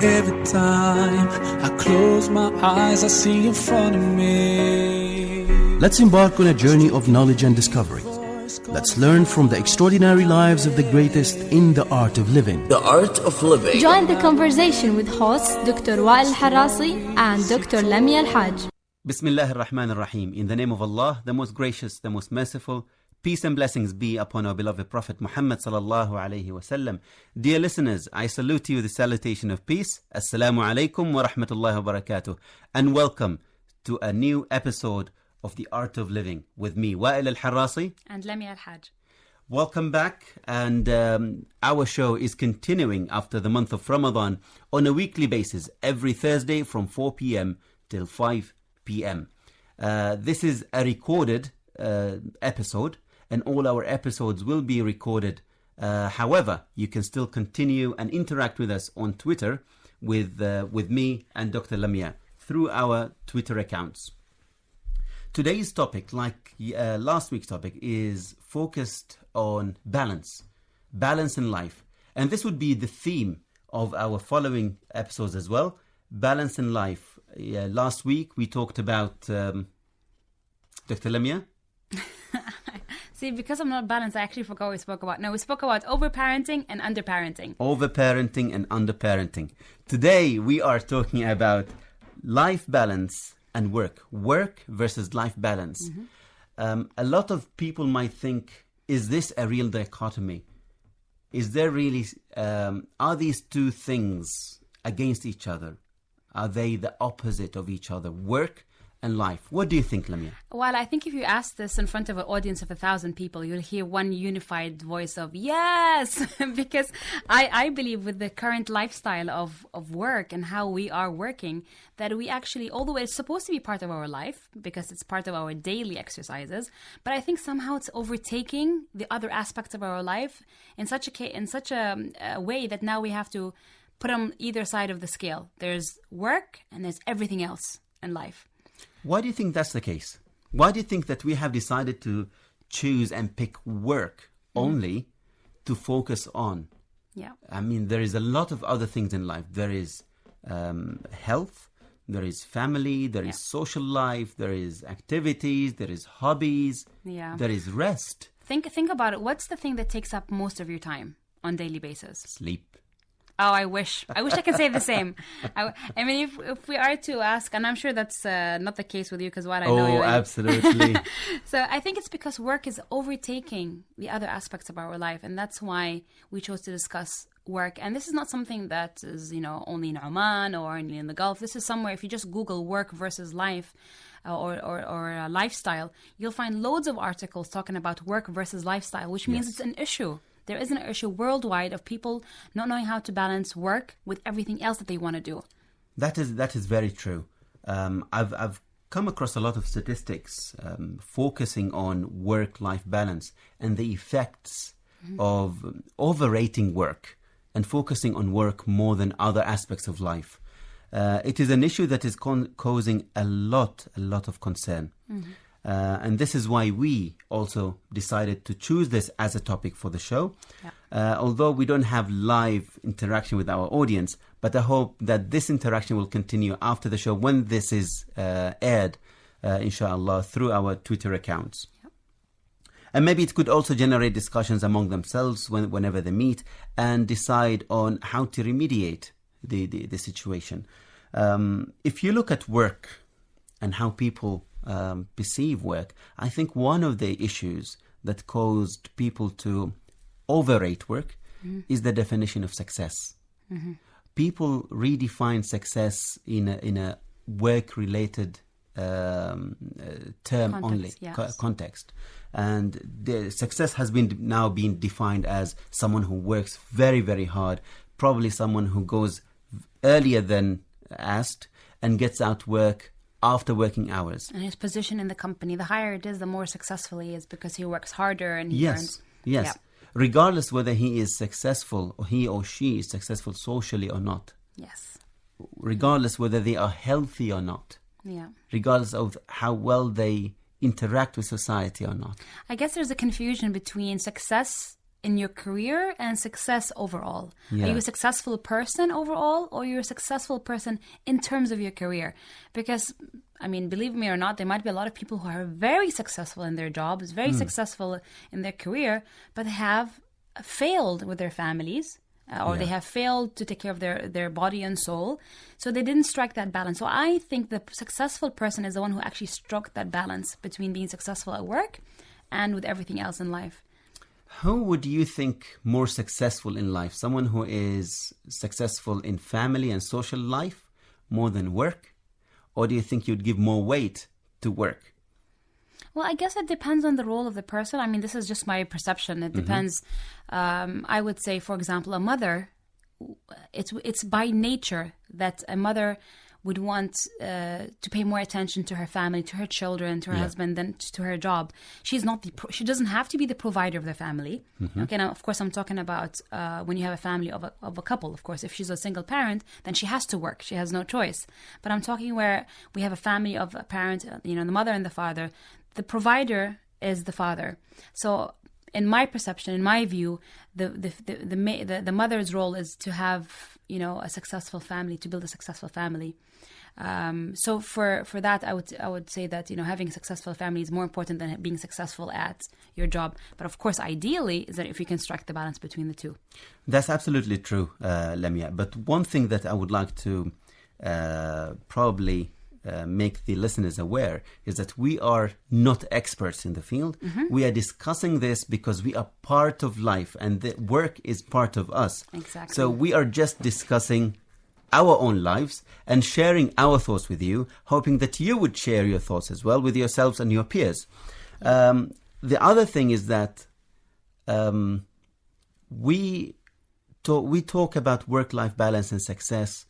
Every time I close my eyes, I see in front of me. Let's embark on a journey of knowledge and discovery. Let's learn from the extraordinary lives of the greatest in the art of living. The art of living. Join the conversation with hosts Dr. Wael Harasi and Dr. Lamia Al-Haj. Bismillah ar-Rahman ar-Rahim. In the name of Allah, the most gracious, the most merciful. Peace and blessings be upon our beloved Prophet Muhammad sallallahu alayhi wa sallam. Dear listeners, I salute you with the salutation of peace. Assalamu alaikum wa rahmatullahi wa barakatuh. And welcome to a new episode of The Art of Living with me, Wael Al-Harasi. And Lamia Al-Haj. Welcome back. And our show is continuing after the month of Ramadan on a weekly basis, every Thursday from 4 p.m. till 5 p.m. This is a recorded episode. And all our episodes will be recorded. However, you can still continue and interact with us on Twitter with me and Dr. Lamia through our Twitter accounts. Today's topic, like last week's topic, is focused on balance in life. And this would be the theme of our following episodes as well, balance in life. Last week we talked about, Dr. Lamia? See, because I'm not balanced, I actually forgot what we spoke about. No, we spoke about overparenting and underparenting. Overparenting and underparenting. Today, we are talking about life balance and work. Work versus life balance. Mm-hmm. A lot of people might think, is this a real dichotomy? Is there really, are these two things against each other? Are they the opposite of each other? Work and life. What do you think, Lamia? Well, I think if you ask this in front of an audience of 1,000 people, you'll hear one unified voice of yes, because I believe with the current lifestyle of work and how we are working, that we actually, although it's supposed to be part of our life because it's part of our daily exercises, but I think somehow it's overtaking the other aspects of our life in such a way that now we have to put on either side of the scale. There's work and there's everything else in life. Why do you think that's the case? Why do you think that we have decided to choose and pick work only to focus on? Yeah. I mean, there is a lot of other things in life. There is health, there is family, there is social life, there is activities, there is hobbies, there is rest. Think about it. What's the thing that takes up most of your time on a daily basis? Sleep. Oh, I wish I could say the same. I mean, if we are to ask, and I'm sure that's not the case with you because what I know you. Oh, absolutely. So I think it's because work is overtaking the other aspects of our life, and that's why we chose to discuss work. And this is not something that is, only in Oman or only in the Gulf. This is somewhere, if you just Google work versus life or lifestyle, you'll find loads of articles talking about work versus lifestyle, which means it's an issue. There is an issue worldwide of people not knowing how to balance work with everything else that they want to do. That is very true. I've come across a lot of statistics focusing on work-life balance and the effects of overrating work and focusing on work more than other aspects of life. It is an issue that is causing a lot of concern. Mm-hmm. And this is why we also decided to choose this as a topic for the show. Yeah. Although we don't have live interaction with our audience, but I hope that this interaction will continue after the show when this is aired, inshallah, through our Twitter accounts. Yeah. And maybe it could also generate discussions among themselves whenever they meet and decide on how to remediate the situation. If you look at work and how people perceive work, I think one of the issues that caused people to overrate work is the definition of success. Mm-hmm. People redefine success in a work-related term context, only, context. And the success has now been defined as someone who works very, very hard, probably someone who goes earlier than asked and gets out work after working hours. And his position in the company, the higher it is, the more successful he is because he works harder and he earns. Yes. Yeah. Regardless whether he is successful or he or she is successful socially or not. Yes. Regardless whether they are healthy or not. Yeah. Regardless of how well they interact with society or not. I guess there's a confusion between success in your career and success overall? Yeah. Are you a successful person overall, or you're a successful person in terms of your career? Because, I mean, believe me or not, there might be a lot of people who are very successful in their jobs, very successful in their career, but have failed with their families. Or they have failed to take care of their body and soul. So they didn't strike that balance. So I think the successful person is the one who actually struck that balance between being successful at work and with everything else in life. Who would you think more successful in life? Someone who is successful in family and social life more than work? Or do you think you'd give more weight to work? Well, I guess it depends on the role of the person. I mean, this is just my perception. It depends. I would say, for example, a mother, it's by nature that a mother would want to pay more attention to her family, to her children, to her husband than to her job. She doesn't have to be the provider of the family. Okay, now, of course, I'm talking about when you have a family of a couple. Of course, if she's a single parent, then she has to work. She has no choice. But I'm talking where we have a family of a parent, the mother and the father. The provider is the father. So in my perception, in my view, the mother's role is to have, a successful family, to build a successful family. So for that, I would say that, having a successful family is more important than being successful at your job. But of course, ideally, is that if you can strike the balance between the two. That's absolutely true, Lamia. But one thing that I would like to probably make the listeners aware is that we are not experts in the field. We are discussing this because we are part of life and the work is part of us. Exactly. So we are just discussing our own lives and sharing our thoughts with you, hoping that you would share your thoughts as well with yourselves and your peers. The other thing is that we talk about work-life balance and success,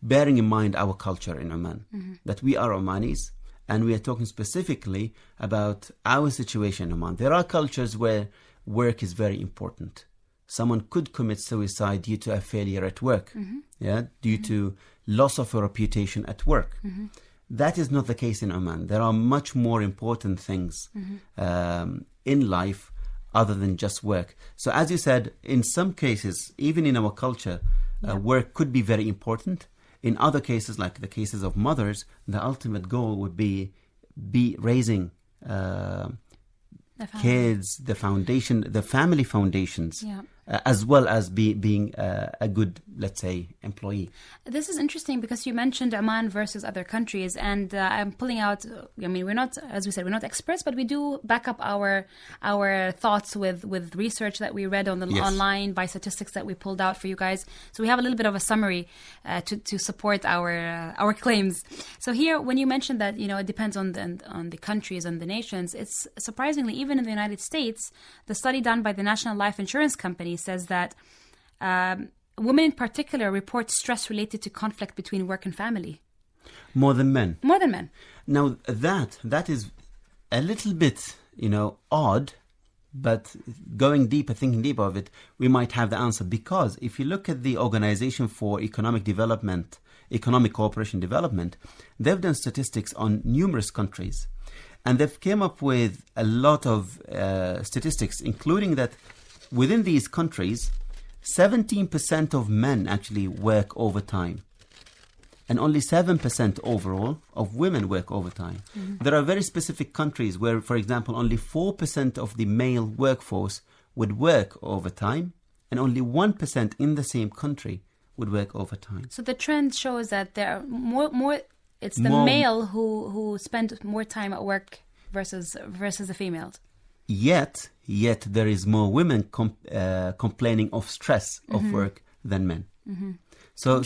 bearing in mind our culture in Oman, that we are Omanis, and we are talking specifically about our situation in Oman. There are cultures where work is very important. Someone could commit suicide due to a failure at work, due to loss of a reputation at work. That is not the case in Oman. There are much more important things in life other than just work. So as you said, in some cases, even in our culture, work could be very important. In other cases, like the cases of mothers, the ultimate goal would be raising kids, the family foundations, as well as being a good, let's say, employee. This is interesting because you mentioned Oman versus other countries, and I'm pulling out, we're not, as we said, we're not experts, but we do back up our thoughts with research that we read online, by statistics that we pulled out for you guys. So we have a little bit of a summary to support our claims. So here, when you mentioned that, it depends on the countries and the nations, it's surprisingly, even in the United States, the study done by the National Life Insurance Company says that women in particular report stress related to conflict between work and family. More than men. More than men. Now that is a little bit, odd, but going deeper, thinking deeper of it, we might have the answer. Because if you look at the Organization for Economic Cooperation Development, they've done statistics on numerous countries. And they've came up with a lot of statistics, including that within these countries, 17% of men actually work overtime. And only 7% overall of women work overtime. There are very specific countries where, for example, only 4% of the male workforce would work overtime, and only 1% in the same country would work overtime. So the trend shows that there are more it's the male who spend more time at work versus the females. Yet there is more women complaining of stress of work than men. So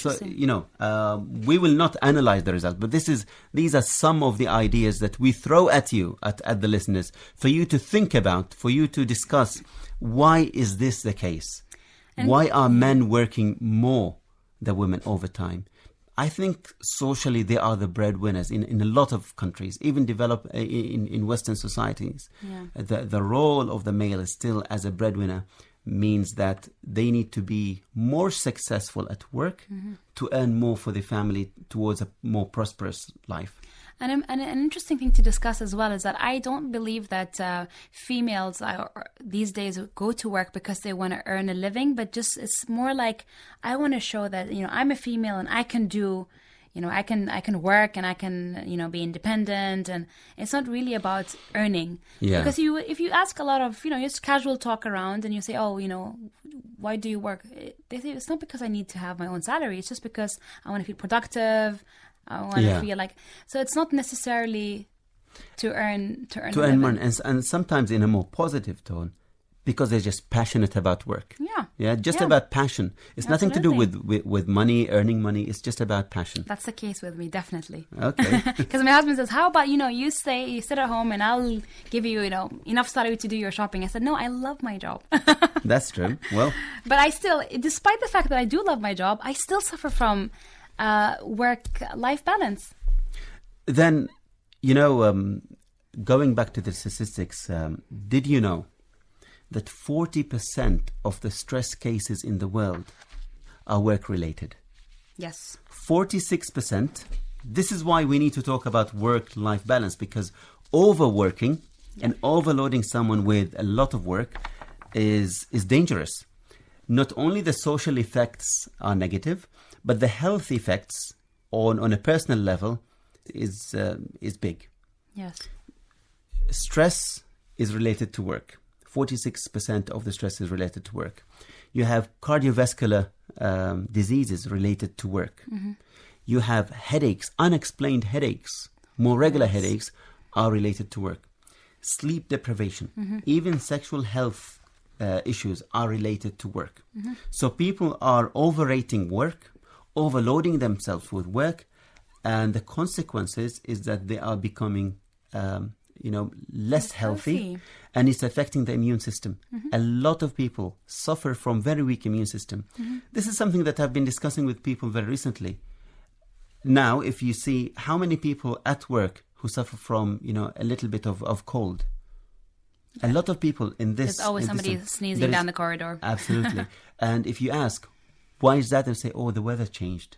we will not analyze the results, but these are some of the ideas that we throw at you, at the listeners, for you to think about, for you to discuss. Why is this the case? And why are men working more than women overtime? I think socially they are the breadwinners in a lot of countries, even developed in Western societies. The role of the male is still as a breadwinner means that they need to be more successful at work to earn more for the family towards a more prosperous life. And an interesting thing to discuss as well is that I don't believe that females these days go to work because they want to earn a living, but just it's more like I want to show that, you know, I'm a female and I can do, you know, I can work and I can, you know, be independent, and it's not really about earning. Yeah. Because if you ask a lot of, you know, just casual talk around and you say, oh, you know, why do you work? They say it's not because I need to have my own salary. It's just because I want to feel productive. I want to feel like, so it's not necessarily to earn money, and sometimes in a more positive tone, because they're just passionate about work. Just about passion. It's nothing to do with money, earning money. It's just about passion. That's the case with me, definitely. Okay. Because my husband says, how about, you know, you sit at home and I'll give you, you know, enough salary to do your shopping. I said, no, I love my job. That's true. Well, but I still, despite the fact that I do love my job, I still suffer from work-life balance. Then, you know, going back to the statistics, did you know that 40% of the stress cases in the world are work-related? Yes. 46%. This is why we need to talk about work-life balance, because overworking and overloading someone with a lot of work is dangerous. Not only the social effects are negative, but the health effects on a personal level is big. Yes. Stress is related to work. 46% of the stress is related to work. You have cardiovascular diseases related to work. Mm-hmm. You have headaches, unexplained headaches, more regular headaches are related to work. Sleep deprivation, even sexual health issues are related to work. Mm-hmm. So people are overrating work, overloading themselves with work, and the consequences is that they are becoming less healthy, and it's affecting the immune system. Mm-hmm. A lot of people suffer from very weak immune system. Mm-hmm. This is something that I've been discussing with people very recently. Now, if you see how many people at work who suffer from, you know, a little bit of cold, a lot of people in this... There's always somebody sneezing down the corridor. Absolutely. And if you ask, why is that? They say, oh, the weather changed.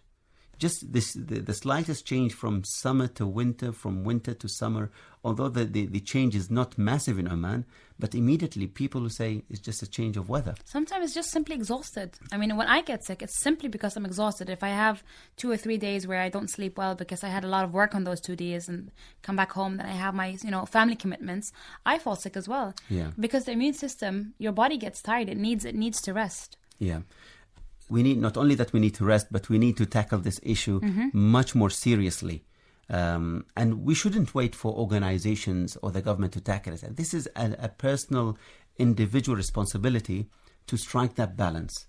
Just the slightest change from summer to winter, from winter to summer, although the change is not massive in Oman, but immediately people will say it's just a change of weather. Sometimes it's just simply exhausted. I mean, when I get sick, it's simply because I'm exhausted. If I have 2 or 3 days where I don't sleep well because I had a lot of work on those 2 days and come back home, then I have my, you know, family commitments, I fall sick as well. Yeah. Because the immune system, your body gets tired. It needs to rest. Yeah. We need, not only that we need to rest, but we need to tackle this issue much more seriously. And we shouldn't wait for organizations or the government to tackle it. This is a personal, individual responsibility to strike that balance.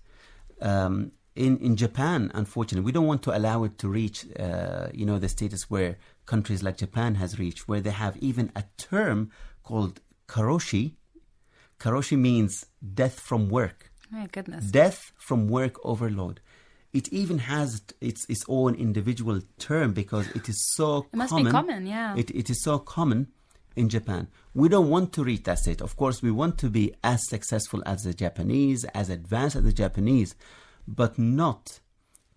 In Japan, unfortunately, we don't want to allow it to reach, the status where countries like Japan has reached, where they have even a term called karoshi. Karoshi means death from work. My goodness. Death from work overload. It even has its own individual term because it is so common. It must be common, yeah. It is so common in Japan. We don't want to reach that state. Of course, we want to be as successful as the Japanese, as advanced as the Japanese, but not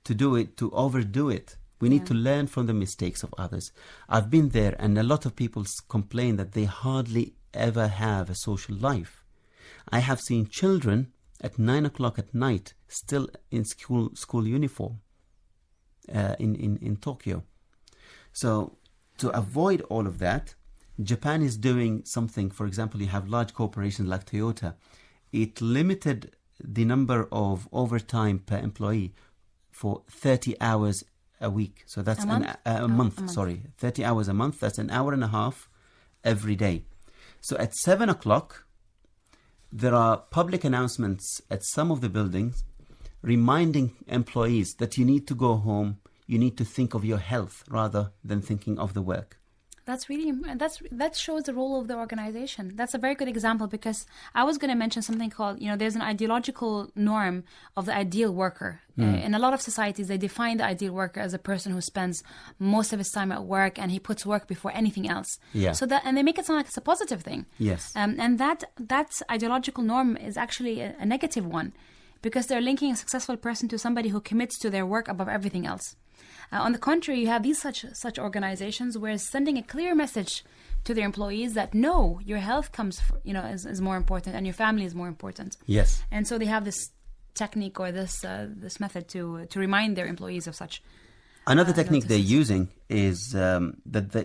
to do it, to overdo it. We need to learn from the mistakes of others. I've been there, and a lot of people complain that they hardly ever have a social life. I have seen children at 9 o'clock at night, still in school uniform in Tokyo. So to avoid all of that, Japan is doing something. For example, you have large corporations like Toyota. It limited the number of overtime per employee for 30 hours a week. So that's a month. Sorry, 30 hours a month. That's an hour and a half every day. So at 7 o'clock, there are public announcements at some of the buildings reminding employees that you need to go home, you need to think of your health rather than thinking of the work. That shows the role of the organization. That's a very good example, because I was going to mention something called, there's an ideological norm of the ideal worker. In a lot of societies, they define the ideal worker as a person who spends most of his time at work and he puts work before anything else. Yeah. And they make it sound like it's a positive thing. Yes. And that ideological norm is actually a negative one, because they're linking a successful person to somebody who commits to their work above everything else. On the contrary, you have these such organizations where sending a clear message to their employees that no, your health is more important and your family is more important. Yes. And so they have this technique or this method to remind their employees of such. Another technique notices. they're using is that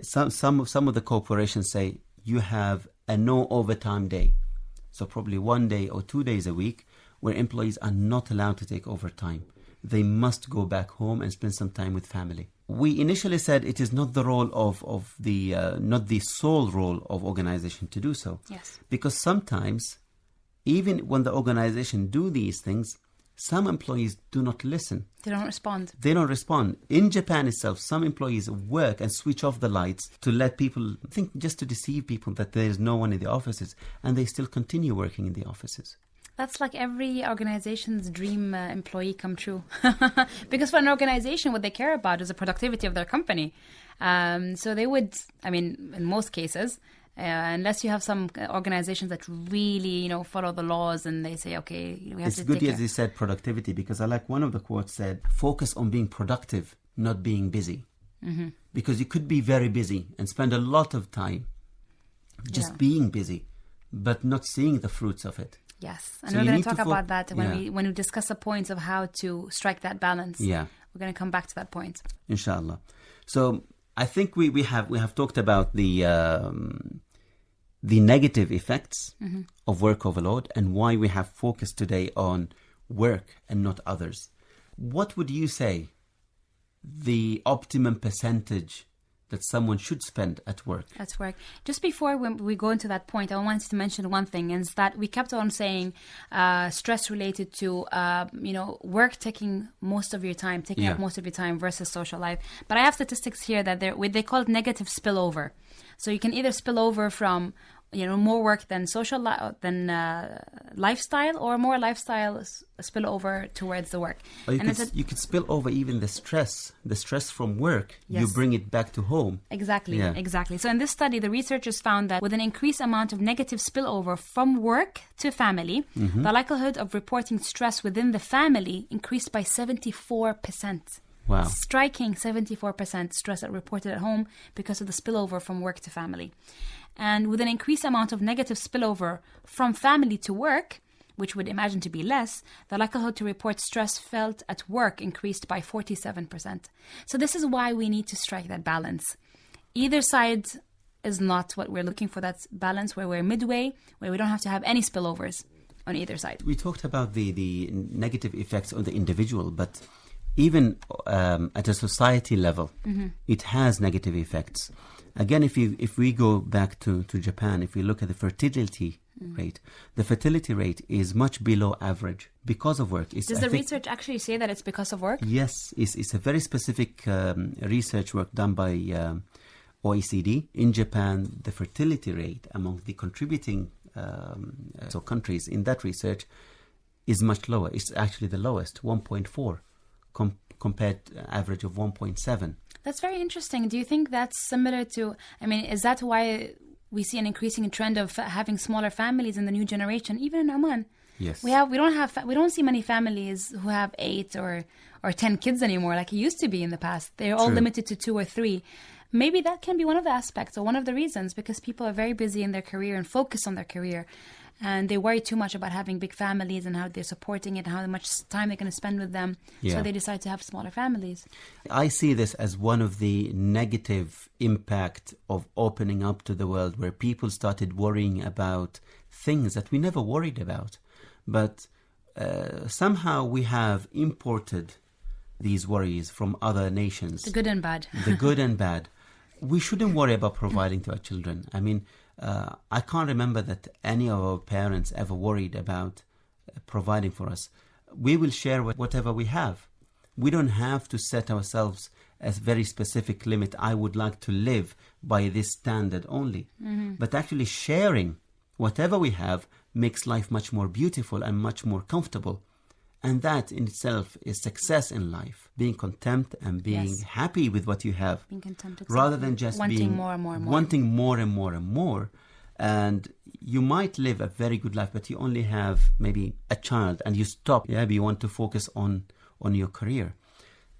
some of the corporations say you have a no overtime day. So probably 1 day or 2 days a week where employees are not allowed to take overtime. They must go back home and spend some time with family. We initially said it is not the role of the not the sole role of organization to do so. Yes. Because sometimes, even when the organization do these things, some employees do not listen. They don't respond. They don't respond. In Japan itself, some employees work and switch off the lights to let people think, just to deceive people that there is no one in the offices, and they still continue working in the offices. That's like every organization's dream employee come true. Because for an organization, what they care about is the productivity of their company. So they would, in most cases, unless you have some organizations that really, follow the laws and they say, okay, we have it's to good take as you said productivity, because I like one of the quotes said, focus on being productive, not being busy. Mm-hmm. Because you could be very busy and spend a lot of time just being busy, but not seeing the fruits of it. Yes, and So we're you going need to to talk about that when we discuss the points of how to strike that balance. Yeah. We're going to come back to that point. Inshallah. So I think we have talked about the negative effects of work overload and why we have focused today on work and not others. What would you say the optimum percentage that someone should spend at work? At work. Just before we go into that point, I wanted to mention one thing, is that we kept on saying stress related to, work taking most of your time, taking up most of your time versus social life. But I have statistics here that they call it negative spillover. So you can either spill over from more work than social lifestyle, or more lifestyle spill over towards the work. Or you could spill over even the stress from work. Yes. You bring it back to home. Exactly. So in this study, the researchers found that with an increased amount of negative spillover from work to family, the likelihood of reporting stress within the family increased by 74%. Wow. Striking 74% stress reported at home because of the spillover from work to family. And with an increased amount of negative spillover from family to work, which would imagine to be less, the likelihood to report stress felt at work increased by 47%. So this is why we need to strike that balance. Either side is not what we're looking for, that balance where we're midway, where we don't have to have any spillovers on either side. We talked about the negative effects on the individual, but even at a society level, it has negative effects. Again, if we go back to Japan, if we look at the fertility rate, the fertility rate is much below average because of work. Does the research actually say that it's because of work? Yes, it's a very specific research work done by OECD. In Japan, the fertility rate among the contributing countries in that research is much lower. It's actually the lowest, 1.4, compared to average of 1.7. That's very interesting. Do you think that's similar to, is that why we see an increasing trend of having smaller families in the new generation, even in Oman? Yes. We don't see many families who have 8 or 10 kids anymore like it used to be in the past. They're all limited to 2 or 3. Maybe that can be one of the aspects or one of the reasons, because people are very busy in their career and focus on their career. And they worry too much about having big families and how they're supporting it and how much time they're going to spend with them. Yeah. So they decide to have smaller families. I see this as one of the negative impact of opening up to the world, where people started worrying about things that we never worried about. But somehow we have imported these worries from other nations. The good and bad. The good and bad. We shouldn't worry about providing to our children. I can't remember that any of our parents ever worried about providing for us. We will share whatever we have. We don't have to set ourselves a very specific limit. I would like to live by this standard only. But actually sharing whatever we have makes life much more beautiful and much more comfortable. And that in itself is success in life. Being content and being happy with what you have. Being content, exactly. Rather than just wanting more and more and more. Wanting more and more and more. And you might live a very good life, but you only have maybe a child and you stop. Yeah, but you want to focus on your career.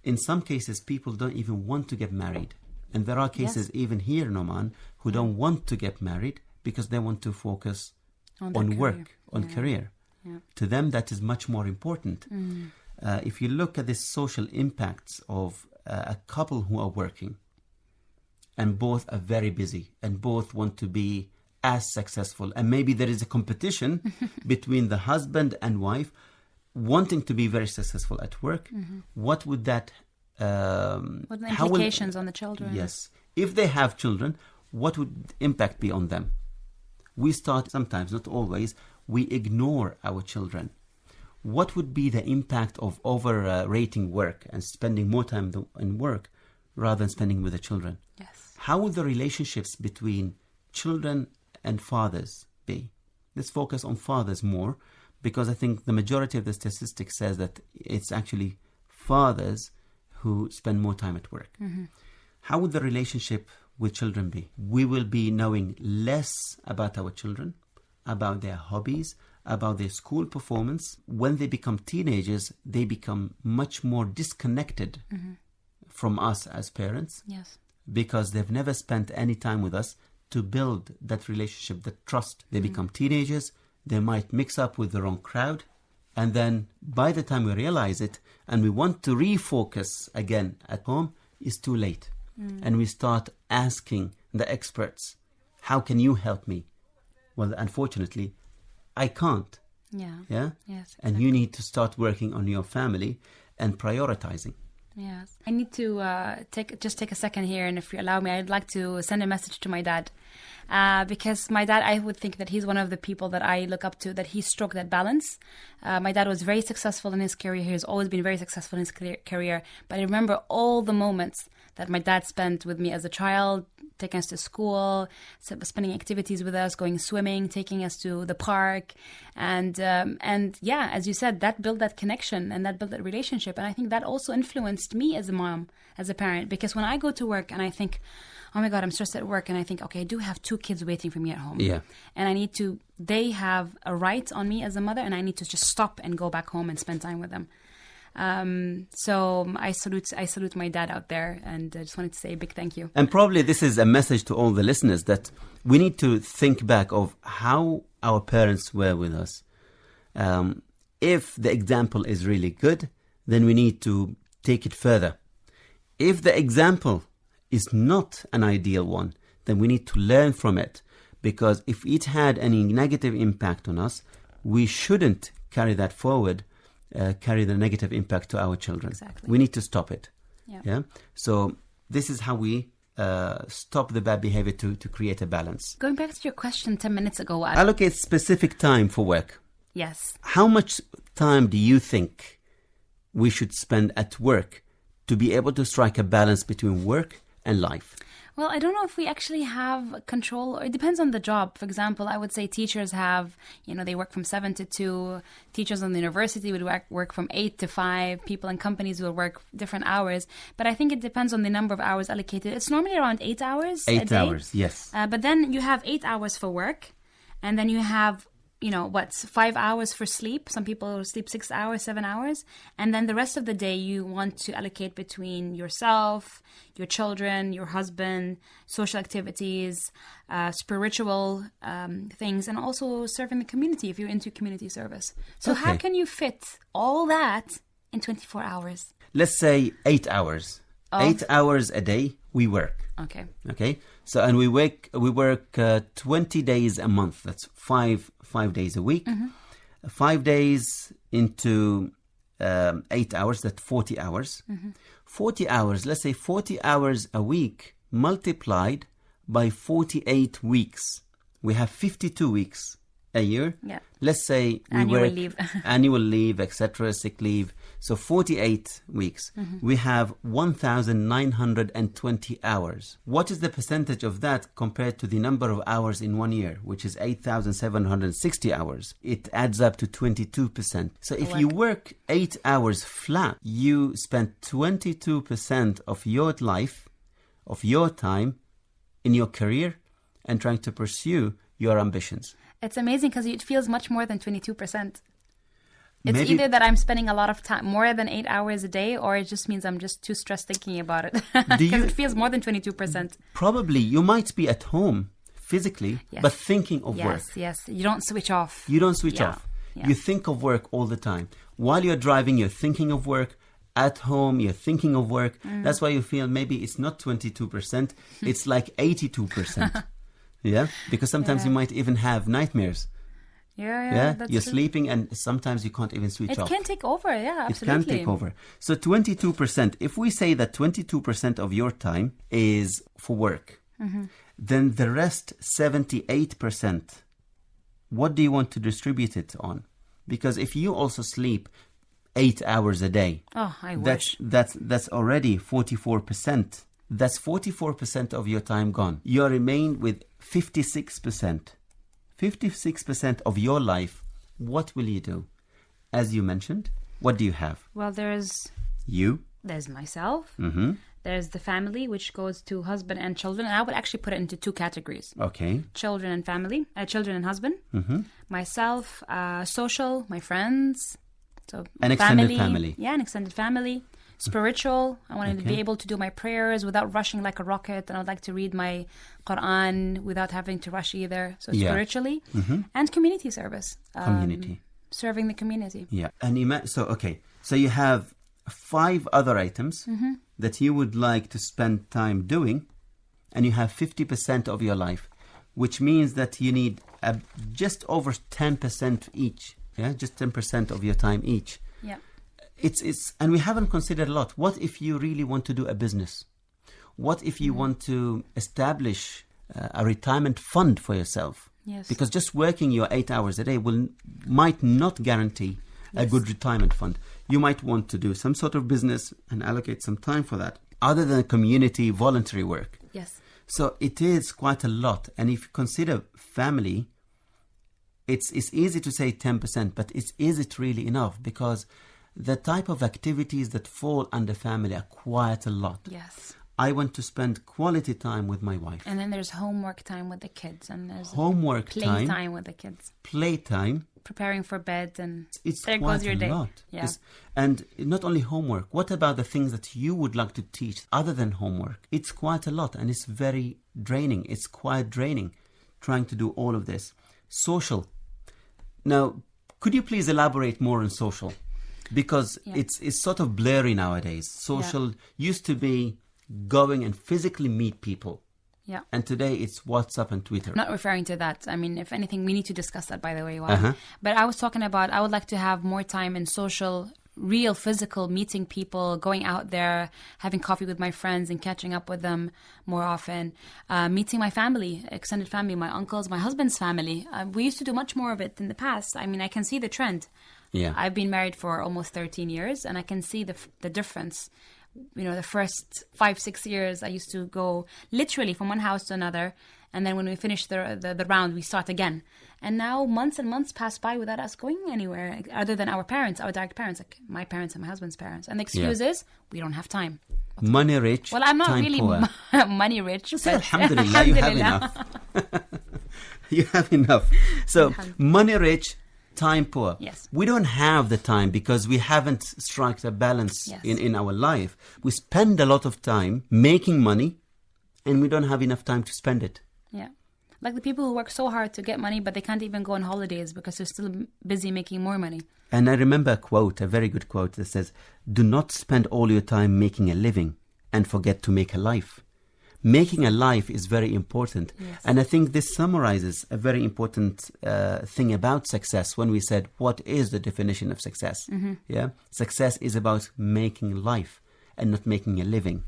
In some cases, people don't even want to get married. And there are cases even here in Oman who don't want to get married because they want to focus on work, on career. Yeah. To them, that is much more important. If you look at the social impacts of a couple who are working and both are very busy and both want to be as successful, and maybe there is a competition between the husband and wife wanting to be very successful at work, what would that... what are the implications on the children? Yes. If they have children, what would impact be on them? We start, sometimes, not always, we ignore our children. What would be the impact of overrating work and spending more time in work rather than spending with the children? Yes. How would the relationships between children and fathers be? Let's focus on fathers more, because I think the majority of the statistics says that it's actually fathers who spend more time at work. How would the relationship with children be? We will be knowing less about our children, about their hobbies, about their school performance. When they become teenagers, they become much more disconnected from us as parents. Yes. Because they've never spent any time with us to build that relationship, that trust. They become teenagers, they might mix up with the wrong crowd, and then by the time we realize it and we want to refocus again at home, it's too late. And we start asking the experts, how can you help me? Well, unfortunately, I can't. Yeah. Yeah? Yes. And you need to start working on your family and prioritizing. Yes. I need to take a second here, and if you allow me, I'd like to send a message to my dad. Because my dad, I would think that he's one of the people that I look up to, that he struck that balance. My dad was very successful in his career. He has always been very successful in his career. But I remember all the moments that my dad spent with me as a child, taking us to school, spending activities with us, going swimming, taking us to the park. And yeah, as you said, that built that connection and that built that relationship. And I think that also influenced me as a mom, as a parent. Because when I go to work and I think, oh my God, I'm stressed at work, and I think, okay, I do have 2 kids waiting for me at home. Yeah. And they have a right on me as a mother, and I need to just stop and go back home and spend time with them. So I salute my dad out there, and I just wanted to say a big thank you. And probably this is a message to all the listeners that we need to think back of how our parents were with us. If the example is really good, then we need to take it further. If the example is not an ideal one, then we need to learn from it. Because if it had any negative impact on us, we shouldn't carry that forward, carry the negative impact to our children. Exactly. We need to stop it. Yeah. So this is how we stop the bad behavior to create a balance. Going back to your question 10 minutes ago. Allocate specific time for work. Yes. How much time do you think we should spend at work to be able to strike a balance between work and life? Well, I don't know if we actually have control. It depends on the job. For example, I would say teachers have, they work from 7 to 2. Teachers on the university would work from 8 to 5. People in companies will work different hours. But I think it depends on the number of hours allocated. It's normally around 8 hours a day. 8 hours, yes. But then you have 8 hours for work. And then you have 5 hours for sleep. Some people sleep 6 hours, 7 hours. And then the rest of the day you want to allocate between yourself, your children, your husband, social activities, spiritual things, and also serving the community if you're into community service. So Okay. how can you fit all that in 24 hours? Let's say 8 hours. 8 hours a day we work. Okay. So, and we work 20 days a month. That's five days a week. 5 days into 8 hours. That's 40 hours. 40 hours. Let's say 40 hours a week multiplied by 48 weeks. We have 52 weeks a year. Yeah. Let's say we Annual work leave. annual leave, etc., sick leave. So 48 weeks. We have 1,920 hours. What is the percentage of that compared to the number of hours in 1 year, which is 8,760 hours? It adds up to 22%. So if you work 8 hours flat, you spend 22% of your life, of your time in your career and trying to pursue your ambitions. It's amazing because it feels much more than 22%. It's Maybe- either that I'm spending a lot of time, more than 8 hours a day, or it just means I'm just too stressed thinking about it. Because it feels more than 22%. Probably you might be at home physically, Yes. but thinking of work. Yes. You don't switch off. You don't switch Yeah, off. yeah. You think of work all the time. While you're driving, you're thinking of work. At home, you're thinking of work. That's why you feel maybe it's not 22%, it's like 82%. Yeah? Because sometimes you might even have nightmares. Yeah, that's You're true. sleeping and sometimes you can't even switch It off. can take over, yeah, It absolutely. can take over. So 22%, if we say that 22% of your time is for work, then the rest 78%, what do you want to distribute it on? Because if you also sleep 8 hours a day, Oh, I wish. that's already 44%. That's 44% of your time gone. You remain with 56%. 56% of your life, what will you do? As you mentioned, what do you have? Well, there's myself. Mm-hmm. There's the family, which goes to husband and children. And I would actually put it into two categories. Okay. Children and family, children and husband. Mm-hmm. Myself, social, my friends. So An extended family. Yeah, an extended family. Spiritual. I wanted to be able to do my prayers without rushing like a rocket. And I'd like to read my Quran without having to rush either. So Yeah. spiritually. And community service. Community. Serving the community. Yeah. And so you have 5 other items that you would like to spend time doing, and you have 50% of your life, which means that you need just over 10% each. Yeah, just 10% of your time each. Yeah. It's and we haven't considered a lot. What if you really want to do a business? What if you want to establish a retirement fund for yourself? Yes. Because just working your 8 hours a day might not guarantee a good retirement fund. You might want to do some sort of business and allocate some time for that, other than community voluntary work. Yes. So it is quite a lot. And if you consider family, it's easy to say 10%, but is it really enough? Because the type of activities that fall under family are quite a lot. Yes. I want to spend quality time with my wife. And then there's homework time with the kids, and there's Homework time, playtime with the kids, playtime. preparing for bed, and It's there quite goes your a day. lot. Yeah. And not only homework, what about the things that you would like to teach other than homework? It's quite a lot, and it's very draining. It's quite draining trying to do all of this. Social. Now, could you please elaborate more on social? Because it's sort of blurry nowadays. Social used to be going and physically meet people. Yeah. And today it's WhatsApp and Twitter. Not referring to that. I mean, if anything, we need to discuss that, by the way. Wow. But I was talking about, I would like to have more time in social, real physical, meeting people, going out there, having coffee with my friends and catching up with them more often. Meeting my family, extended family, my uncles, my husband's family. We used to do much more of it in the past. I mean, I can see the trend. Yeah. I've been married for almost 13 years, and I can see the difference. You know, the first 5-6 years, I used to go literally from one house to another. And then when we finish the round, we start again. And now months and months pass by without us going anywhere other than our parents, our direct parents, like my parents and my husband's parents. And the excuse is, we don't have time. Money rich, Well, I'm not time really poor. money rich. Say But alhamdulillah, you have enough. You have enough. So, money rich, time poor. Yes. We don't have the time because we haven't struck a balance in our life. We spend a lot of time making money and we don't have enough time to spend it. Yeah. Like the people who work so hard to get money, but they can't even go on holidays because they're still busy making more money. And I remember a quote, a very good quote that says, "Do not spend all your time making a living and forget to make a life." Making a life is very important. Yes. And I think this summarizes a very important thing about success when we said, what is the definition of success? Yeah, success is about making life and not making a living.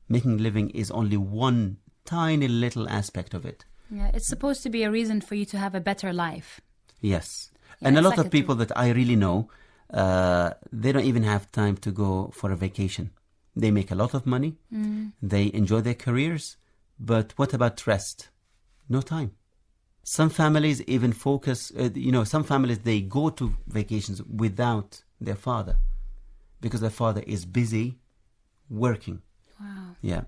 Making a living is only one tiny little aspect of it. Yeah, it's supposed to be a reason for you to have a better life. Yes. Yeah, and a it's lot like of people that I really know, they don't even have time to go for a vacation. They make a lot of money. They enjoy their careers. But what about rest? No time. Some families even focus, some families, they go to vacations without their father because their father is busy working. Wow. Yeah.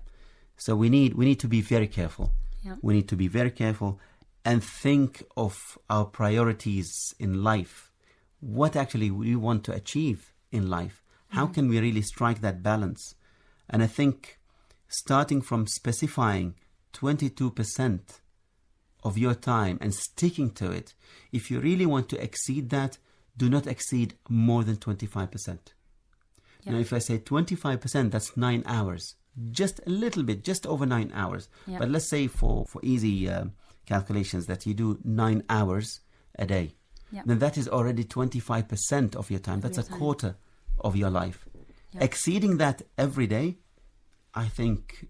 So we need to be very careful. Yeah. We need to be very careful. and think of our priorities in life. What actually we want to achieve in life? How can we really strike that balance? And I think starting from specifying 22% of your time and sticking to it, if you really want to exceed that, do not exceed more than 25%. Now, if I say 25%, that's 9 hours. Just a little bit, just over 9 hours. Yeah. But let's say for easy calculations that you do 9 hours a day. Yeah. Then that is already 25% of your time. That's a quarter of your life. Yeah. Exceeding that every day, I think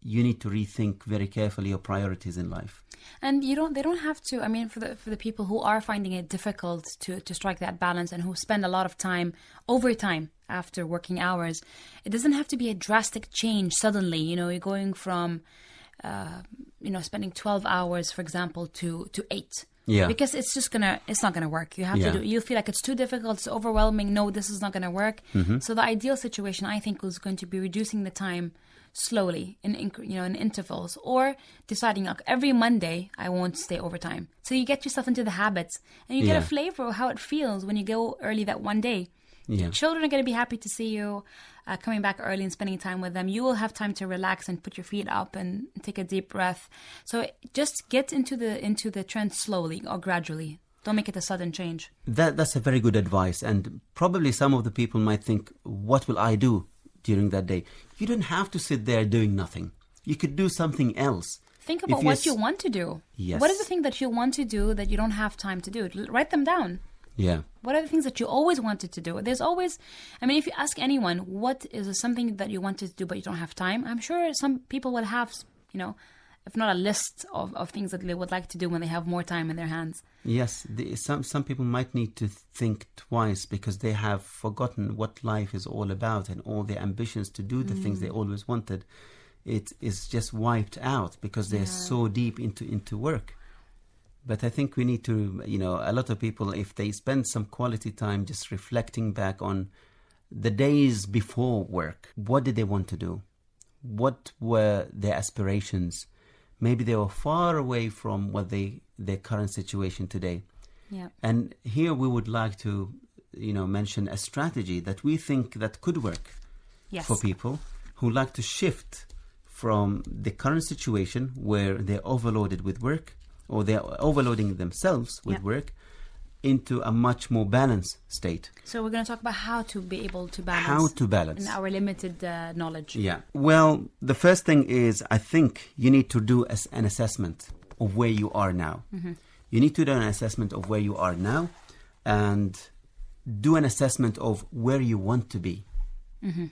you need to rethink very carefully your priorities in life. And they don't have to, I mean, for the people who are finding it difficult to strike that balance and who spend a lot of time, overtime after working hours, it doesn't have to be a drastic change suddenly. You're going from, spending 12 hours, for example, to 8. Yeah. Because it's not gonna work. You have to you feel like it's too difficult, it's overwhelming. No, this is not gonna work. So the ideal situation, I think, was going to be reducing the time slowly in intervals, or deciding, like, every Monday I won't stay overtime. So you get yourself into the habits, and you get a flavor of how it feels when you go early that one day. Yeah. Children are going to be happy to see you coming back early and spending time with them. You will have time to relax and put your feet up and take a deep breath. So just get into the trend slowly or gradually. Don't make it a sudden change. That's a very good advice. And probably some of the people might think, what will I do during that day? You don't have to sit there doing nothing. You could do something else. Think about what you want to do. Yes. What is the thing that you want to do that you don't have time to do? Write them down. Yeah. What are the things that you always wanted to do? There's always, I mean, if you ask anyone, what is something that you wanted to do but you don't have time? I'm sure some people will have, if not a list of things that they would like to do when they have more time in their hands. Yes. Some people might need to think twice because they have forgotten what life is all about, and all their ambitions to do the things they always wanted. It is just wiped out because they're so deep into work. But I think we need to, a lot of people, if they spend some quality time just reflecting back on the days before work, what did they want to do? What were their aspirations? Maybe they were far away from their current situation today. Yeah. And here we would like to, mention a strategy that we think that could work for people who like to shift from the current situation where they're overloaded with work, or they're overloading themselves with work, into a much more balanced state. So we're going to talk about how to be able to balance. How to balance. In our limited knowledge. Yeah. Well, the first thing is, I think you need to do an assessment of where you are now. Mm-hmm. You need to do an assessment of where you are now, and do an assessment of where you want to be. Mm-hmm.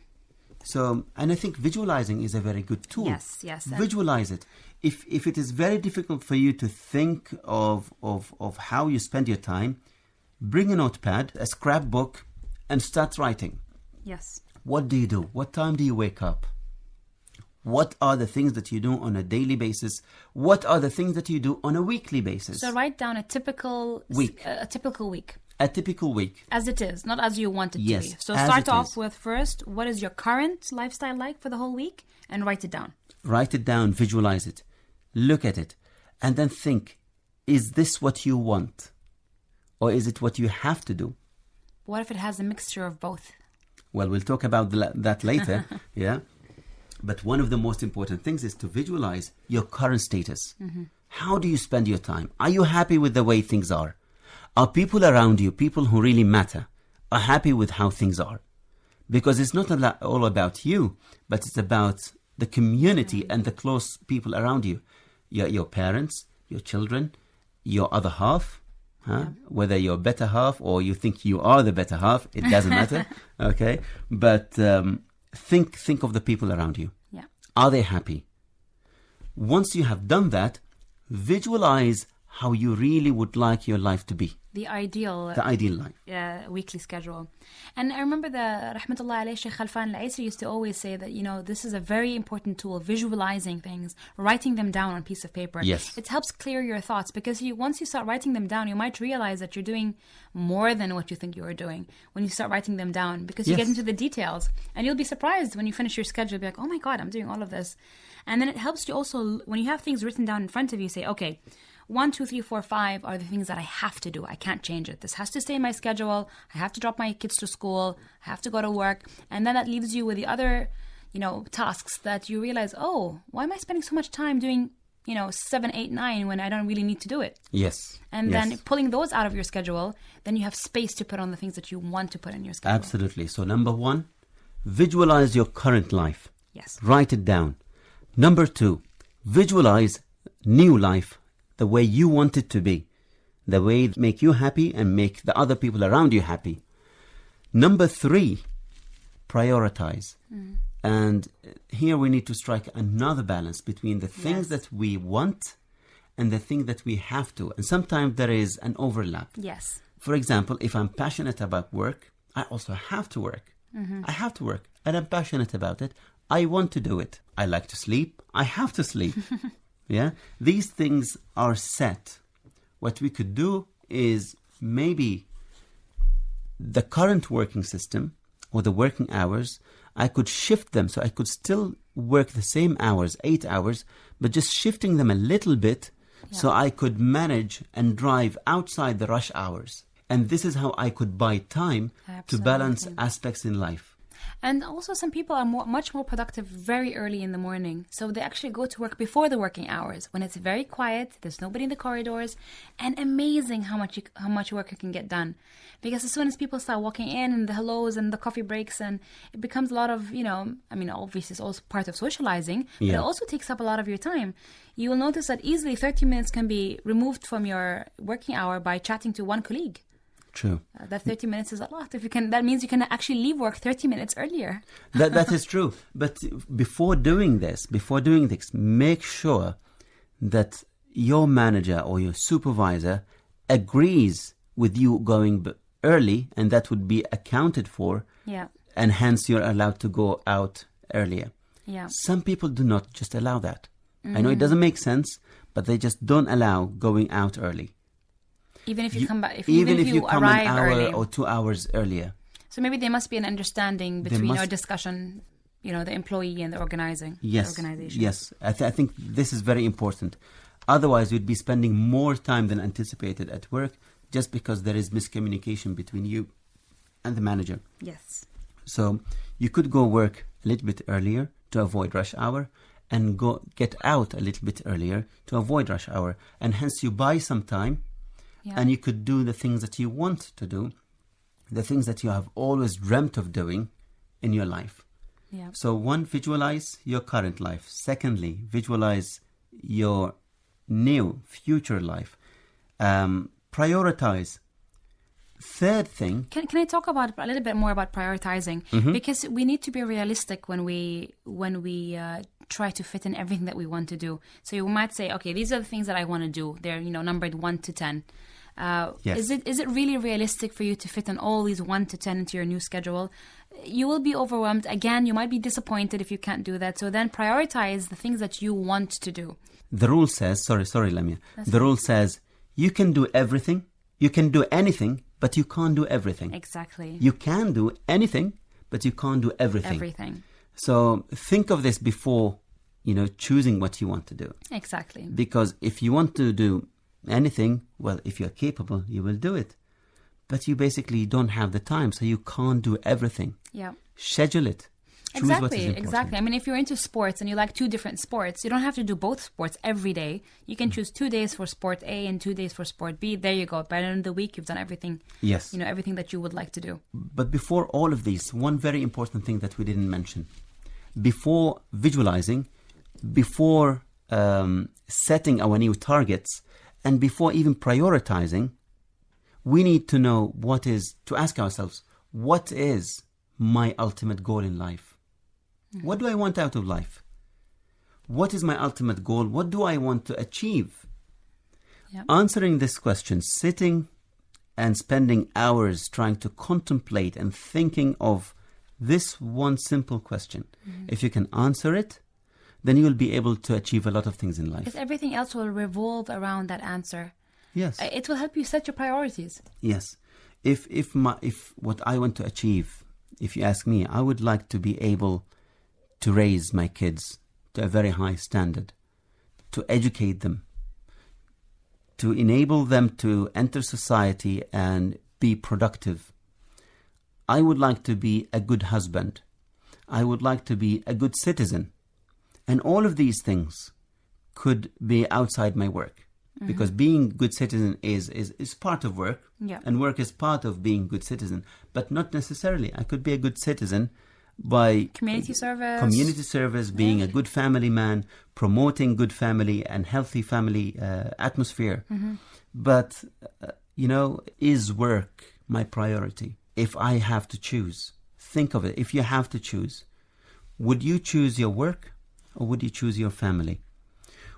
So, and I think visualizing is a very good tool. Yes. Visualize it. If it is very difficult for you to think of how you spend your time, bring a notepad, a scrapbook, and start writing. Yes. What do you do? What time do you wake up? What are the things that you do on a daily basis? What are the things that you do on a weekly basis? So write down a typical week. A typical week. A typical week. As it is, not as you want it to be. So as start it off is. with first, what is your current lifestyle like for the whole week? And write it down. Write it down, visualize it, look at it, and then think, is this what you want? Or is it what you have to do? What if it has a mixture of both? Well, we'll talk about that later, yeah? But one of the most important things is to visualize your current status. Mm-hmm. How do you spend your time? Are you happy with the way things are? Are people around you, people who really matter, are happy with how things are? Because it's not all about you, but it's about the community and the close people around you. Your parents, your children, your other half, whether you're better half or you think you are the better half, it doesn't matter, okay? But think of the people around you. Yeah. Are they happy? Once you have done that, visualize how you really would like your life to be. The ideal life. Weekly schedule. And I remember Rahmatullah alayhi, Sheikh Khalfan al-Aisri used to always say that, this is a very important tool, visualizing things, writing them down on a piece of paper. Yes. It helps clear your thoughts, because once you start writing them down, you might realize that you're doing more than what you think you are doing when you start writing them down, because you get into the details, and you'll be surprised when you finish your schedule. You'll be like, oh my God, I'm doing all of this. And then it helps you also, when you have things written down in front of you, say, okay, 1, 2, 3, 4, 5 are the things that I have to do. I can't change it. This has to stay in my schedule. I have to drop my kids to school. I have to go to work. And then that leaves you with the other, tasks that you realize, oh, why am I spending so much time doing, 7, 8, 9 when I don't really need to do it? Yes. And yes. then pulling those out of your schedule, then you have space to put on the things that you want to put in your schedule. Absolutely. So number 1, visualize your current life. Yes. Write it down. Number 2, visualize new life the way you want it to be, the way it make you happy and make the other people around you happy. Number 3, prioritize. And here we need to strike another balance between the things that we want and the thing that we have to. And sometimes there is an overlap. Yes. For example, if I'm passionate about work, I also have to work. I have to work and I'm passionate about it. I want to do it. I like to sleep. I have to sleep. Yeah. These things are set. What we could do is maybe the current working system or the working hours, I could shift them so I could still work the same hours, 8 hours, but just shifting them a little bit so I could manage and drive outside the rush hours. And this is how I could buy time to balance aspects in life. And also some people are much more productive very early in the morning. So they actually go to work before the working hours when it's very quiet, there's nobody in the corridors, and amazing how much work you can get done. Because as soon as people start walking in and the hellos and the coffee breaks, and it becomes a lot of, obviously it's also part of socializing, but it also takes up a lot of your time. You will notice that easily 30 minutes can be removed from your working hour by chatting to one colleague. True. That 30 minutes is a lot. That means you can actually leave work 30 minutes earlier. That is true. But before doing this, make sure that your manager or your supervisor agrees with you going early, and that would be accounted for. Yeah. And hence you're allowed to go out earlier. Yeah. Some people do not just allow that. I know it doesn't make sense, but they just don't allow going out early. Even if you come back, even if you come arrive an hour early or 2 hours earlier. So maybe there must be an understanding between our discussion, the employee and the organization. Yes. I think this is very important. Otherwise, you'd be spending more time than anticipated at work just because there is miscommunication between you and the manager. Yes. So you could go work a little bit earlier to avoid rush hour, and get out a little bit earlier to avoid rush hour, and hence you buy some time. Yeah. And you could do the things that you want to do, the things that you have always dreamt of doing in your life. Yeah. So 1, visualize your current life. Secondly, visualize your new future life. Prioritize. Third thing. Can I talk about a little bit more about prioritizing? Because we need to be realistic when we try to fit in everything that we want to do. So you might say, okay, these are the things that I want to do. They're numbered 1 to 10. Yes. Is it really realistic for you to fit in all these 1 to 10 into your new schedule? You will be overwhelmed. Again, you might be disappointed if you can't do that. So then prioritize the things that you want to do. The rule says, sorry, Lamia. The rule says you can do everything, you can do anything, but you can't do everything. Exactly. You can do anything, but you can't do everything. So think of this before, choosing what you want to do. Exactly. Because if you want to do anything, well, if you're capable, you will do it. But you basically don't have the time, so you can't do everything. Yeah. Schedule it. Choose what is important. Exactly. I mean, if you're into sports and you like 2 different sports, you don't have to do both sports every day. You can choose 2 days for sport A and 2 days for sport B. There you go. By the end of the week, you've done everything. Yes. Everything that you would like to do. But before all of these, one very important thing that we didn't mention. Before visualizing, before setting our new targets, and before even prioritizing, we need to know to ask ourselves, what is my ultimate goal in life? What do I want out of life? What is my ultimate goal? What do I want to achieve? Yep. Answering this question, sitting and spending hours trying to contemplate and thinking of this one simple question. If you can answer it, then you will be able to achieve a lot of things in life. Because everything else will revolve around that answer. Yes. It will help you set your priorities. Yes. If what I want to achieve, if you ask me, I would like to be able to raise my kids to a very high standard, to educate them, to enable them to enter society and be productive. I would like to be a good husband. I would like to be a good citizen. And all of these things could be outside my work. Because being a good citizen is part of work. Yeah. And work is part of being a good citizen. But not necessarily. I could be a good citizen by Community service. Being a good family man, promoting good family and healthy family atmosphere. But, is work my priority? If I have to choose, think of it. If you have to choose, would you choose your work or would you choose your family?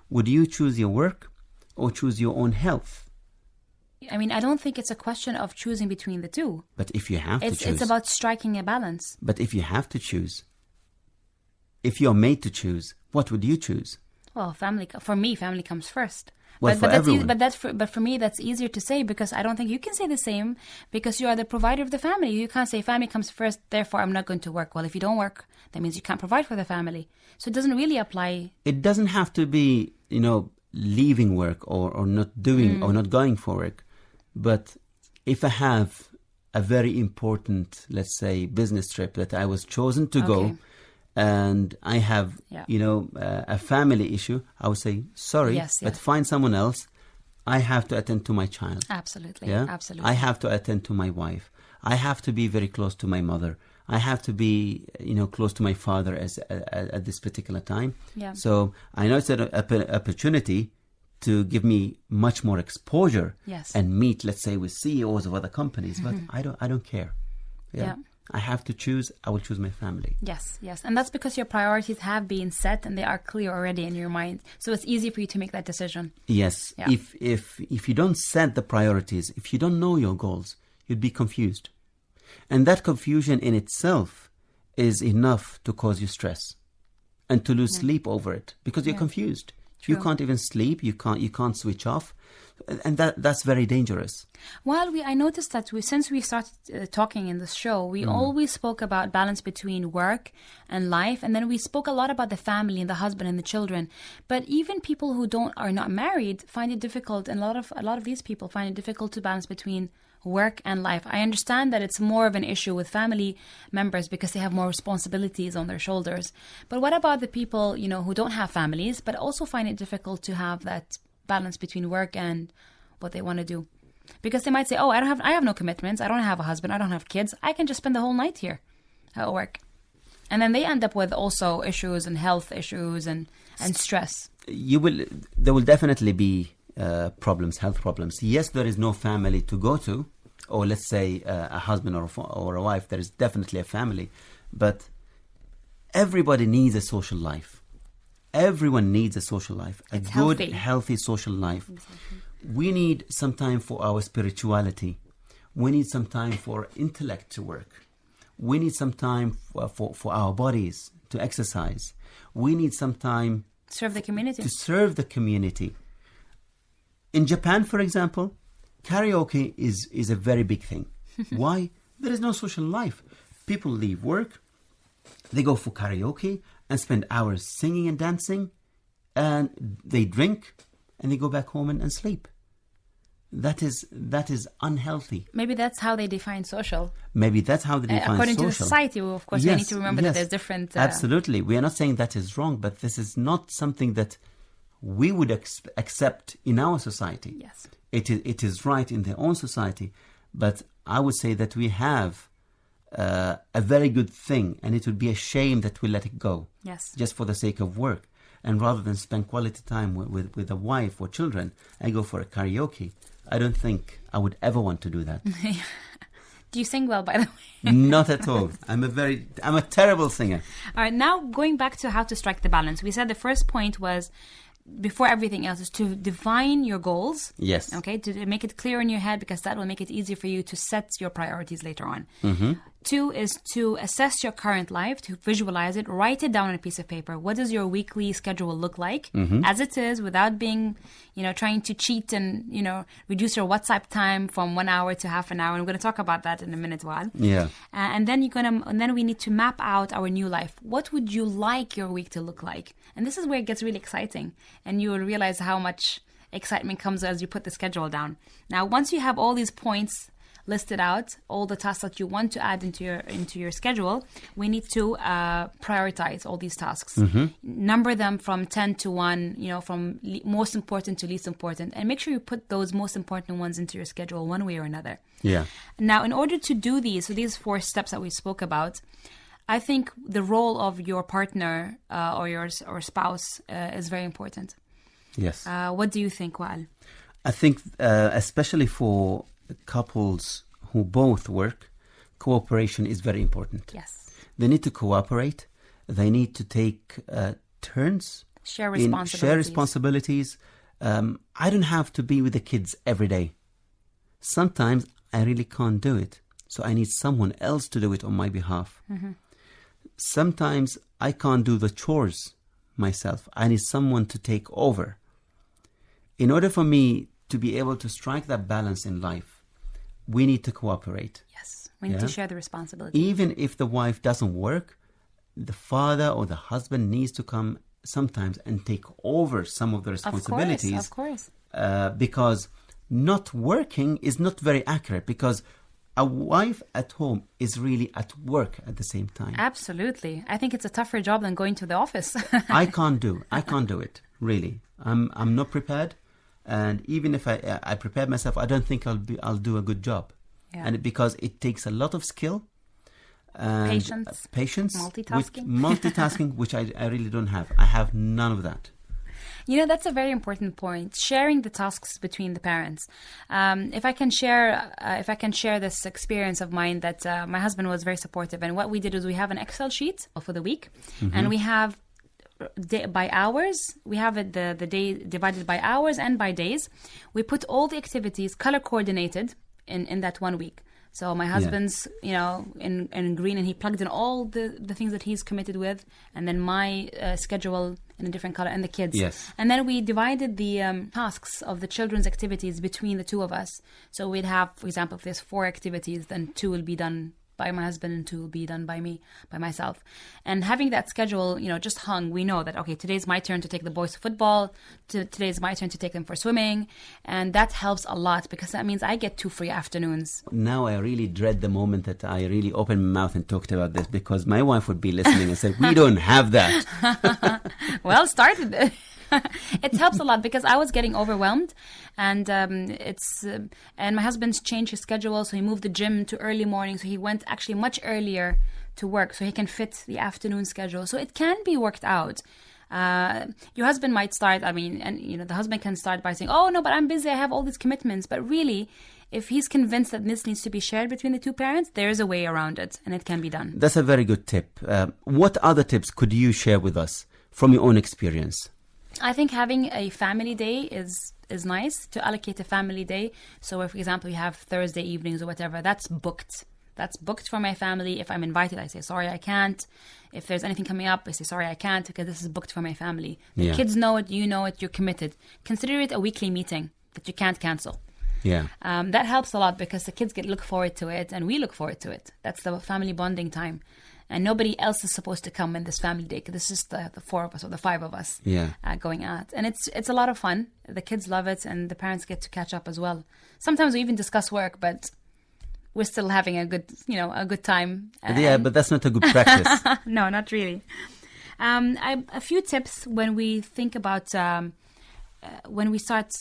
Would you choose your work or choose your own health? I mean, I don't think it's a question of choosing between the two. But if you have to choose... It's about striking a balance. But if you have to choose, if you're made to choose, what would you choose? Well, for me, family comes first. Well, but for everyone. But for me, that's easier to say because I don't think you can say the same because you are the provider of the family. You can't say family comes first, therefore I'm not going to work. Well, if you don't work, that means you can't provide for the family. So it doesn't really apply. It doesn't have to be, leaving work or not doing or not going for work. But if I have a very important, let's say, business trip that I was chosen to go, and I have, a family issue, I would say, sorry, but find someone else. I have to attend to my child. Absolutely. Yeah? Absolutely. I have to attend to my wife. I have to be very close to my mother. I have to be, close to my father at this particular time. Yeah. So I know it's an opportunity to give me much more exposure and meet, let's say, with CEOs of other companies. But I don't care. Yeah. I have to choose. I will choose my family. Yes. And that's because your priorities have been set and they are clear already in your mind. So it's easy for you to make that decision. Yes. Yeah. If you don't set the priorities, if you don't know your goals, you'd be confused. And that confusion in itself is enough to cause you stress and to lose sleep over it because you're confused. True. You can't even sleep. You can't switch off. And that's very dangerous. Well, I noticed that since we started talking in this show, we always spoke about balance between work and life, and then we spoke a lot about the family and the husband and the children. But even people who are not married find it difficult, and a lot of these people find it difficult to balance between work and life. I understand that it's more of an issue with family members because they have more responsibilities on their shoulders. But what about the people, who don't have families but also find it difficult to have that balance between work and what they want to do? Because they might say, I have no commitments. I don't have a husband. I don't have kids. I can just spend the whole night here at work. And then they end up with also issues and health issues and stress. There will definitely be problems, health problems. Yes, there is no family to go to, or let's say a husband or a wife. There is definitely a family, but everybody needs a social life. Everyone needs a social life, a good, healthy social life. Exactly. We need some time for our spirituality. We need some time for intellect to work. We need some time for our bodies to exercise. We need some time to serve the community. In Japan, for example, karaoke is a very big thing. Why? There is no social life. People leave work, they go for karaoke and spend hours singing and dancing, and they drink, and they go back home and sleep. That is unhealthy. Maybe that's how they define social. According to society, of course, we need to remember that there's different... Absolutely. We are not saying that is wrong, but this is not something that we would accept in our society. Yes. It is right in their own society, but I would say that we have a very good thing, and it would be a shame that we let it go. Yes. Just for the sake of work. And rather than spend quality time with a wife or children, I go for a karaoke. I don't think I would ever want to do that. Do you sing well, by the way? Not at all. I'm a terrible singer. All right, now going back to how to strike the balance. We said the first point was, before everything else, is to define your goals. Yes. Okay, to make it clear in your head, because that will make it easier for you to set your priorities later on. Mm-hmm. 2 is to assess your current life, to visualize it, write it down on a piece of paper. What does your weekly schedule look like as it is, without being, trying to cheat and, reduce your WhatsApp time from 1 hour to half an hour. And we're going to talk about that in a minute, Wael. Yeah. And then we need to map out our new life. What would you like your week to look like? And this is where it gets really exciting. And you will realize how much excitement comes as you put the schedule down. Now, once you have all these points listed out, all the tasks that you want to add into your schedule, we need to prioritize all these tasks. Number them from 10 to 1, from most important to least important, and make sure you put those most important ones into your schedule one way or another. Yeah. Now, in order to do these 4 steps that we spoke about, I think the role of your partner or spouse is very important. Yes. What do you think, Wael? I think especially for couples who both work, cooperation is very important. Yes. They need to cooperate. They need to take turns. Share responsibilities. I don't have to be with the kids every day. Sometimes I really can't do it. So I need someone else to do it on my behalf. Sometimes I can't do the chores myself. I need someone to take over. In order for me to be able to strike that balance in life, we need to cooperate. Yes, we need to share the responsibility. Even if the wife doesn't work, the father or the husband needs to come sometimes and take over some of the responsibilities. Of course. Because not working is not very accurate, because a wife at home is really at work at the same time. Absolutely. I think it's a tougher job than going to the office. I can't do it, really. I'm not prepared. And even if I prepare myself, I don't think I'll do a good job. Yeah. And because it takes a lot of skill, and patience, multitasking, which I really don't have. I have none of that. That's a very important point. Sharing the tasks between the parents. If I can share this experience of mine, that my husband was very supportive, and what we did is we have an Excel sheet for the week, and we have by hours. We have it the day divided by hours and by days. We put all the activities color coordinated in that 1 week. So my husband's, in green, and he plugged in all the things that he's committed with, and then my schedule in a different color, and the kids. Yes. And then we divided the tasks of the children's activities between the two of us. So we'd have, for example, if there's 4 activities, then 2 will be done by my husband and 2 will be done by myself. And having that schedule, just hung, we know that, okay, today's my turn to take the boys to football, today's my turn to take them for swimming. And that helps a lot, because that means I get 2 free afternoons. Now I really dread the moment that I really open my mouth and talked about this, because my wife would be listening and say, we don't have that. Well, started. It helps a lot, because I was getting overwhelmed, and and my husband's changed his schedule, so he moved the gym to early morning, so he went actually much earlier to work, so he can fit the afternoon schedule. So it can be worked out. Your husband might start, the husband can start by saying, oh no, but I'm busy, I have all these commitments. But really, if he's convinced that this needs to be shared between the 2 parents, there is a way around it, and it can be done. That's a very good tip. What other tips could you share with us from your own experience? I think having a family day is nice, to allocate a family day. So if, for example, you have Thursday evenings or whatever, that's booked. That's booked for my family. If I'm invited, I say, sorry, I can't. If there's anything coming up, I say, sorry, I can't, because this is booked for my family. The kids know it, you know it, you're committed. Consider it a weekly meeting that you can't cancel. Yeah. That helps a lot, because the kids look forward to it, and we look forward to it. That's the family bonding time. And nobody else is supposed to come in this family day, because it's just the 4 of us or the 5 of us going out. And it's a lot of fun. The kids love it, and the parents get to catch up as well. Sometimes we even discuss work, but we're still having a good time. But that's not a good practice. No, not really. A few tips when we think about, when we start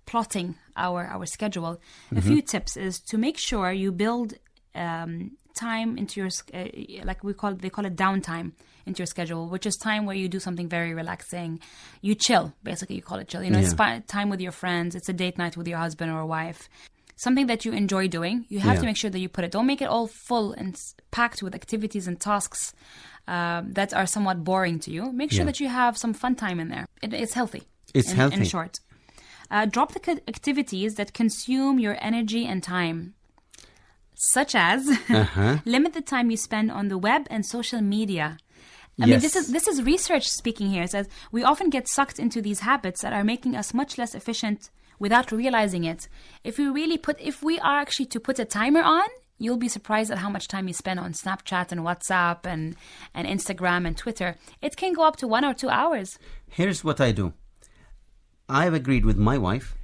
plotting our schedule. A few tips is to make sure you build time into your they call it downtime into your schedule, which is time where you do something very relaxing. You chill, basically. You call it chill. It's time with your friends. It's a date night with your husband or wife. Something that you enjoy doing. You have to make sure that you put it. Don't make it all full and packed with activities and tasks that are somewhat boring to you. Make sure that you have some fun time in there. It's healthy. It's healthy. In short. Drop the activities that consume your energy and time, such as limit the time you spend on the web and social media. I mean, this is research speaking here. It says we often get sucked into these habits that are making us much less efficient without realizing it. If we are actually to put a timer on, you'll be surprised at how much time you spend on Snapchat and WhatsApp and Instagram and Twitter. It can go up to 1 or 2 hours. Here's what I do. I've agreed with my wife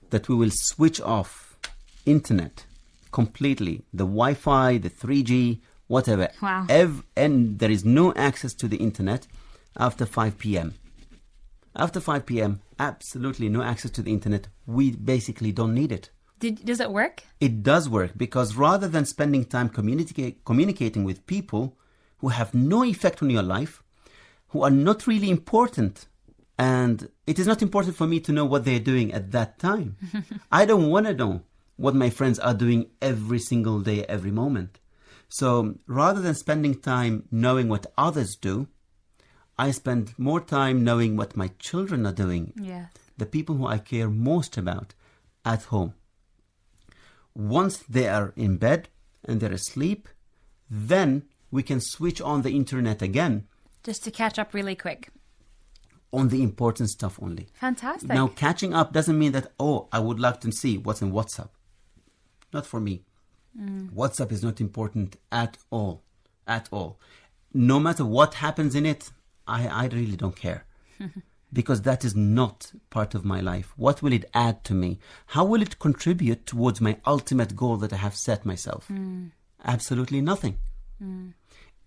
that we will switch off internet completely, the Wi-Fi, the 3G, whatever. Wow. And there is no access to the internet after 5 p.m. After 5 p.m., absolutely no access to the internet. We basically don't need it. Does it work? It does work, because rather than spending time communicating with people who have no effect on your life, who are not really important, and it is not important for me to know what they're doing at that time. I don't want to know what my friends are doing every single day, every moment. So rather than spending time knowing what others do, I spend more time knowing what my children are doing. Yes. The people who I care most about at home. Once they are in bed and they're asleep, then we can switch on the internet again. Just to catch up really quick. On the important stuff only. Fantastic. Now, catching up doesn't mean that, I would like to see what's in WhatsApp. Not for me. WhatsApp is not important at all. At all. No matter what happens in it, I really don't care. Because that is not part of my life. What will it add to me? How will it contribute towards my ultimate goal that I have set myself? Absolutely nothing.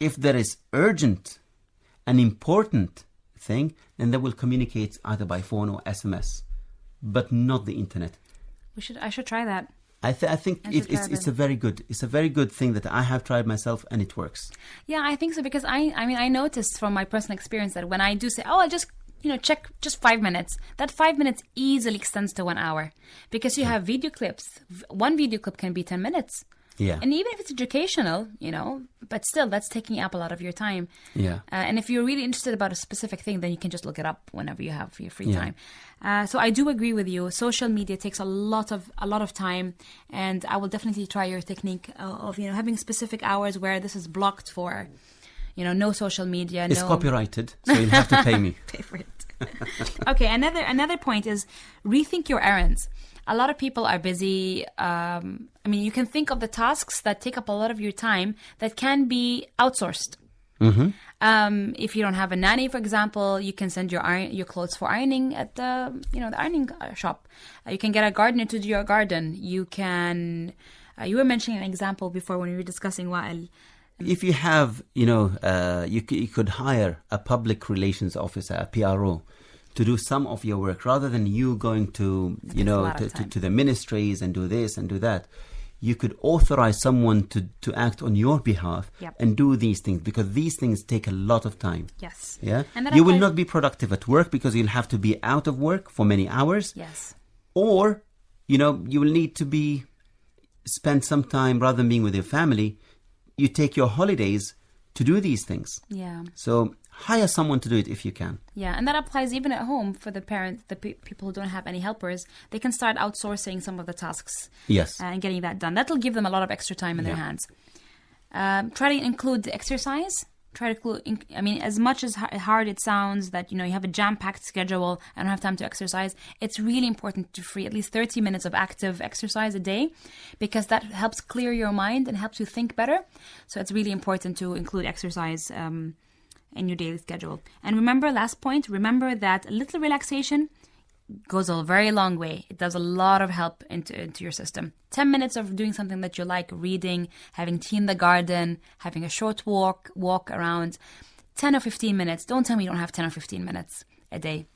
If there is urgent and important thing, then they will communicate either by phone or SMS, but not the internet. I should try that. I think it's a very good thing that I have tried myself, and it works. Yeah, I think so, because I noticed from my personal experience that when I do say, I'll just check just 5 minutes, that 5 minutes easily extends to 1 hour, because you have video clips. One video clip can be 10 minutes. Yeah. And even if it's educational, but still, that's taking up a lot of your time. Yeah. And if you're really interested about a specific thing, then you can just look it up whenever you have your free time. So I do agree with you. Social media takes a lot of time, and I will definitely try your technique of having specific hours where this is blocked for, no social media. It's copyrighted, so you'll have to pay me. Pay for it. Okay. Another point is rethink your errands. A lot of people are busy. You can think of the tasks that take up a lot of your time that can be outsourced. If you don't have a nanny, for example, you can send your clothes for ironing at the ironing shop. You can get a gardener to do your garden. You can. You were mentioning an example before when we were discussing Wa'il. If you have, you could hire a public relations officer, a PRO, to do some of your work, rather than you going to, to the ministries and do this and do that. You could authorize someone to act on your behalf and do these things, because these things take a lot of time. Yes. Yeah. And you will not be productive at work because you'll have to be out of work for many hours. Yes. Or, you will need to spend some time, rather than being with your family, you take your holidays to do these things. Yeah. So hire someone to do it if you can. Yeah, and that applies even at home for the parents, people who don't have any helpers. They can start outsourcing some of the tasks. Yes. And getting that done. That'll give them a lot of extra time in their hands. Try to include the exercise. Try to include, as much as hard it sounds that, you have a jam-packed schedule and don't have time to exercise, it's really important to free at least 30 minutes of active exercise a day, because that helps clear your mind and helps you think better. So it's really important to include exercise in your daily schedule. And remember, last point, remember that a little relaxation goes a very long way. It does a lot of help into your system. 10 minutes of doing something that you like, reading, having tea in the garden, having a short walk around, 10 or 15 minutes. Don't tell me you don't have 10 or 15 minutes a day.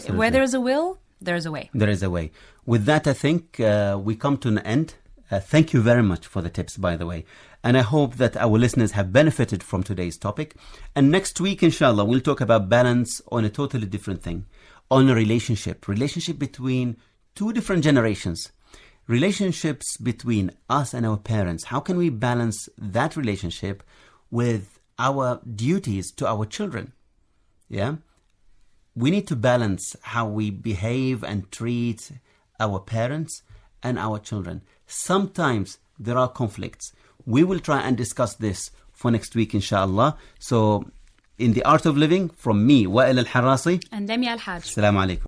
Where there's a will, there's a way. There is a way. With that, I think we come to an end. Thank you very much for the tips, by the way. And I hope that our listeners have benefited from today's topic. And next week, inshallah, we'll talk about balance on a totally different thing. On a relationship between two different generations, relationships between us and our parents. How can we balance that relationship with our duties to our children? Yeah, we need to balance how we behave and treat our parents and our children. Sometimes there are conflicts. We will try and discuss this for next week, inshallah. So, in the Art of Living, from me, Wa'il Al-Harasi. And Demi Al-Haj. Assalamu alaikum.